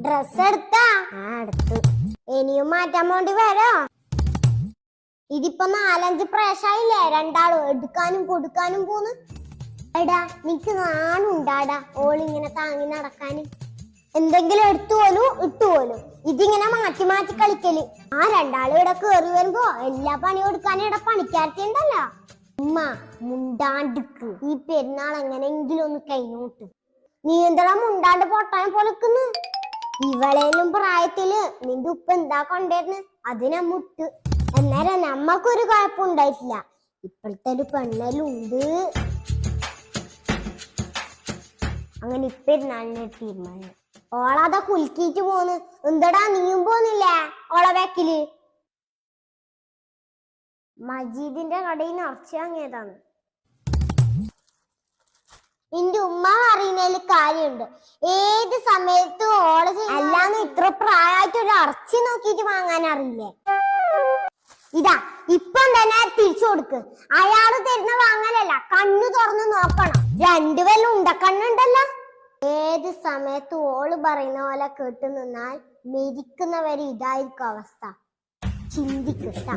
Dress എടുത്താ എടുത്തു. ഇനിയും മാറ്റാൻ വേണ്ടി വരോ? ഇതിപ്പോ 4-5 പ്രാവശ്യമായില്ലേ രണ്ടാളും എടുക്കാനും കൊടുക്കാനും പോന്ന്. എടാ നിനക്ക് നാണുണ്ടാടാ ഓളിങ്ങനെ താങ്ങി നടക്കാന്? എന്തെങ്കിലും എടുത്തുപോലും ഇട്ടുപോലും ഇതിങ്ങനെ മാറ്റി മാറ്റി കളിക്കല്. ആ രണ്ടാളും ഇവിടെ കേറി വരുമ്പോ എല്ലാ പണിയും എടുക്കാനും ഇവിടെ പണിക്കാർത്തിണ്ടല്ലോ. ഉമ്മ മുണ്ടാണ്ടിക്ക്, ഈ പെരുന്നാൾ എങ്ങനെങ്കിലും ഒന്ന് കഴിഞ്ഞോട്ട്. നീ എന്താ മുണ്ടാണ്ട് പൊട്ടാൻ പൊളിക്കുന്നു? ഇവളേലും പ്രായത്തില് നിന്റെ ഉപ്പ എന്താ കൊണ്ടേരുന്നു അതിനെ മുട്ട്. അന്നേരം നമ്മക്കൊരു കുഴപ്പമുണ്ടായിട്ടില്ല. ഇപ്പോഴത്തെ ഒരു പെണ്ണലുണ്ട്. അങ്ങനെ ഇപ്പെരുന്നാളിന് തീരുമാനം. ഓളതാ കുലുക്കിയിട്ട് പോന്ന്. എന്തടാ നീയും പോന്നില്ലേ ഓളെ ബാക്കില്? മജീദിന്റെ കടയിൽ നിന്ന് ഇറച്ചി വാങ്ങിയതാണ്. നിന്റെ ഉമ്മ പറയുന്നതിൽ കാര്യമുണ്ട്. ഏത് സമയത്തും ഓള് അല്ലാന്ന് ഇത്ര പ്രായമായിട്ട് ഒരു ഇറച്ചി നോക്കിയിട്ട് വാങ്ങാൻ അറിയില്ലേ? ഇതാ ഇപ്പം തന്നെ തിരിച്ചു കൊടുക്ക്. അയാള് തരുന്ന വാങ്ങലല്ല, കണ്ണു തുറന്ന് നോക്കണം. രണ്ടുപേരും ഉണ്ടക്കണ്ണുണ്ടല്ലോ. ഏത് സമയത്തും ഓള് പറയുന്ന പോലെ കേട്ടു നിന്നാൽ മരിക്കുന്നവരെ ഇതായിരിക്കും അവസ്ഥ. ചിന്തിക്കട്ട.